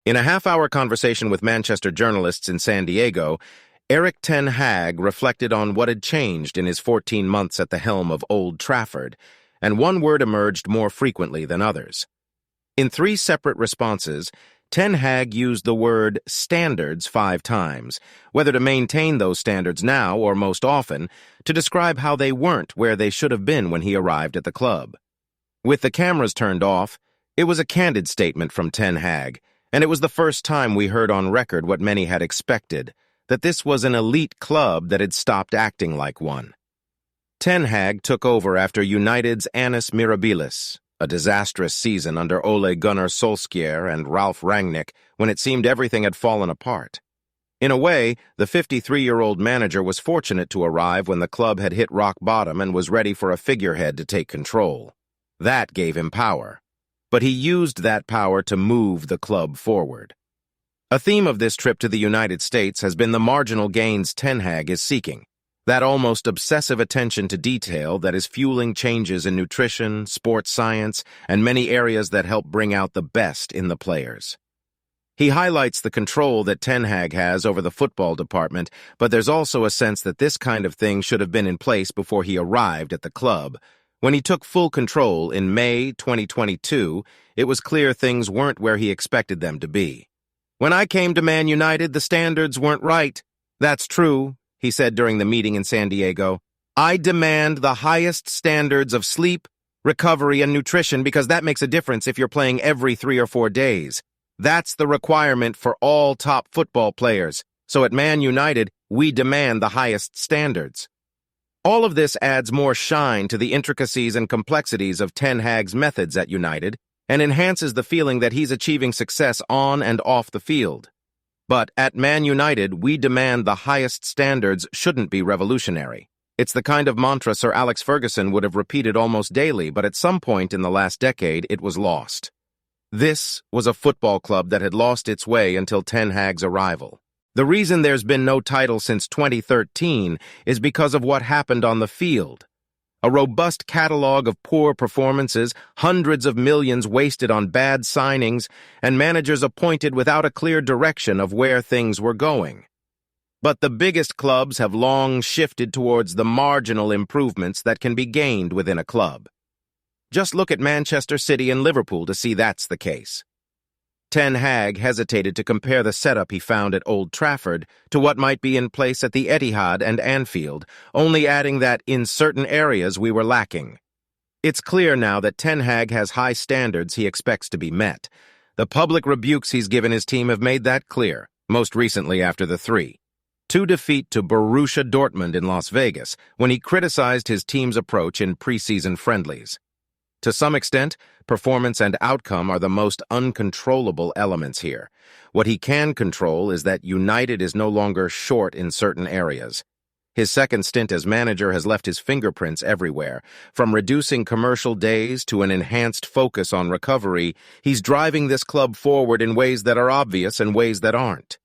In a half-hour conversation with Manchester journalists in San Diego, Erik Ten Hag reflected on what had changed in his 14 months at the helm of Old Trafford, and one word emerged more frequently than others. In 3 separate responses, Ten Hag used the word standards 5 times, whether to maintain those standards now or most often, to describe how they weren't where they should have been when he arrived at the club. With the cameras turned off, it was a candid statement from Ten Hag, and it was the first time we heard on record what many had expected, that this was an elite club that had stopped acting like one. Ten Hag took over after United's annus mirabilis, a disastrous season under Ole Gunnar Solskjaer and Ralf Rangnick when it seemed everything had fallen apart. In a way, the 53-year-old manager was fortunate to arrive when the club had hit rock bottom and was ready for a figurehead to take control. That gave him power. But he used that power to move the club forward. A theme of this trip to the United States has been the marginal gains Ten Hag is seeking, that almost obsessive attention to detail that is fueling changes in nutrition, sports science, and many areas that help bring out the best in the players. He highlights the control that Ten Hag has over the football department, but there's also a sense that this kind of thing should have been in place before he arrived at the club. When he took full control in May 2022, it was clear things weren't where he expected them to be. "When I came to Man United, the standards weren't right. That's true," he said during the meeting in San Diego. "I demand the highest standards of sleep, recovery, and nutrition because that makes a difference if you're playing every 3 or 4 days. That's the requirement for all top football players. So at Man United, we demand the highest standards." All of this adds more shine to the intricacies and complexities of Ten Hag's methods at United and enhances the feeling that he's achieving success on and off the field. But at Man United, we demand the highest standards shouldn't be revolutionary. It's the kind of mantra Sir Alex Ferguson would have repeated almost daily, but at some point in the last decade, it was lost. This was a football club that had lost its way until Ten Hag's arrival. The reason there's been no title since 2013 is because of what happened on the field. A robust catalog of poor performances, hundreds of millions wasted on bad signings, and managers appointed without a clear direction of where things were going. But the biggest clubs have long shifted towards the marginal improvements that can be gained within a club. Just look at Manchester City and Liverpool to see that's the case. Ten Hag hesitated to compare the setup he found at Old Trafford to what might be in place at the Etihad and Anfield, only adding that in certain areas we were lacking. It's clear now that Ten Hag has high standards he expects to be met. The public rebukes he's given his team have made that clear, most recently after the 3-2 defeat to Borussia Dortmund in Las Vegas, when he criticized his team's approach in preseason friendlies. To some extent, performance and outcome are the most uncontrollable elements here. What he can control is that United is no longer short in certain areas. His second stint as manager has left his fingerprints everywhere. From reducing commercial days to an enhanced focus on recovery, he's driving this club forward in ways that are obvious and ways that aren't.